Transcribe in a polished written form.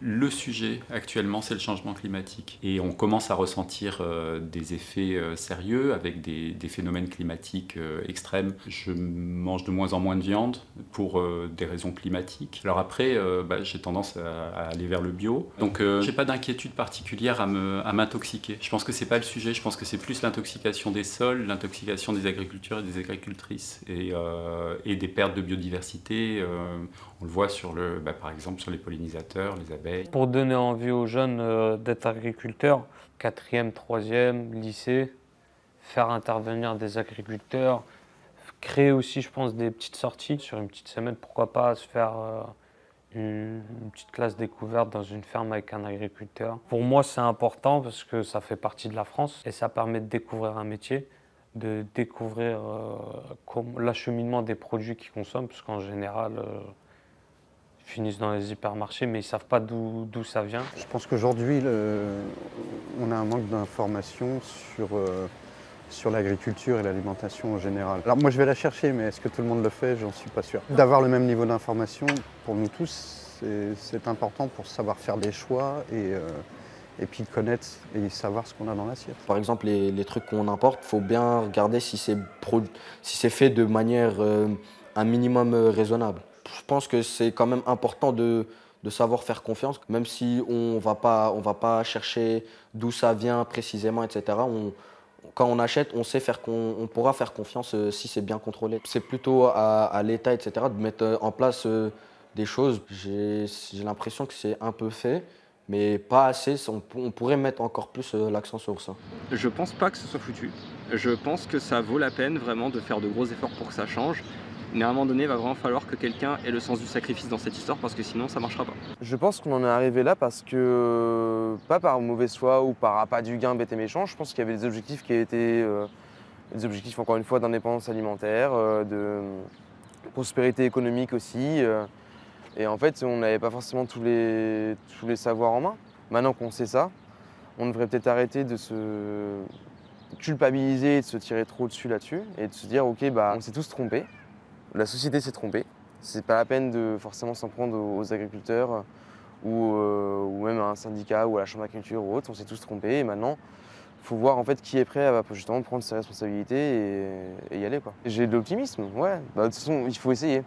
Le sujet actuellement, c'est le changement climatique. Et on commence à ressentir des effets sérieux avec des phénomènes climatiques extrêmes. Je mange de moins en moins de viande pour des raisons climatiques. Alors après, j'ai tendance à aller vers le bio. Donc j'ai pas d'inquiétude particulière à m'intoxiquer. Je pense que c'est pas le sujet, je pense que c'est plus l'intoxication des sols, l'intoxication des agriculteurs et des agricultrices et des pertes de biodiversité. On le voit par exemple sur les pollinisateurs, les abeilles. Pour donner envie aux jeunes d'être agriculteurs, quatrième, troisième, lycée, faire intervenir des agriculteurs, créer aussi, je pense, des petites sorties sur une petite semaine, pourquoi pas se faire une petite classe découverte dans une ferme avec un agriculteur. Pour moi, c'est important parce que ça fait partie de la France et ça permet de découvrir un métier, de découvrir l'acheminement des produits qu'ils consomment, parce qu'en général, ils finissent dans les hypermarchés, mais ils ne savent pas d'où ça vient. Je pense qu'aujourd'hui, on a un manque d'informations sur l'agriculture et l'alimentation en général. Alors moi, je vais la chercher, mais est-ce que tout le monde le fait? J'en suis pas sûr. D'avoir le même niveau d'information, pour nous tous, c'est important pour savoir faire des choix et puis connaître et savoir ce qu'on a dans l'assiette. Par exemple, les trucs qu'on importe, il faut bien regarder si c'est fait de manière un minimum raisonnable. Je pense que c'est quand même important de savoir faire confiance, même si on va pas chercher d'où ça vient précisément, etc. Quand on achète, on sait on pourra faire confiance si c'est bien contrôlé. C'est plutôt à l'État, etc., de mettre en place des choses. J'ai l'impression que c'est un peu fait, mais pas assez. On pourrait mettre encore plus l'accent sur ça. Je pense pas que ce soit foutu. Je pense que ça vaut la peine vraiment de faire de gros efforts pour que ça change. Mais à un moment donné, il va vraiment falloir que quelqu'un ait le sens du sacrifice dans cette histoire parce que sinon ça ne marchera pas. Je pense qu'on en est arrivé là parce que, pas par mauvaise foi ou par appât du gain bête et méchant, je pense qu'il y avait des objectifs qui étaient des objectifs encore une fois d'indépendance alimentaire, de prospérité économique aussi. Et en fait, on n'avait pas forcément tous les savoirs en main. Maintenant qu'on sait ça, on devrait peut-être arrêter de se culpabiliser et de se tirer trop dessus là-dessus et de se dire ok, on s'est tous trompés. La société s'est trompée. C'est pas la peine de forcément s'en prendre aux agriculteurs ou même à un syndicat ou à la chambre d'agriculture ou autre. On s'est tous trompés et maintenant, il faut voir en fait qui est prêt à justement prendre ses responsabilités et y aller, quoi. J'ai de l'optimisme, ouais. De toute façon, il faut essayer.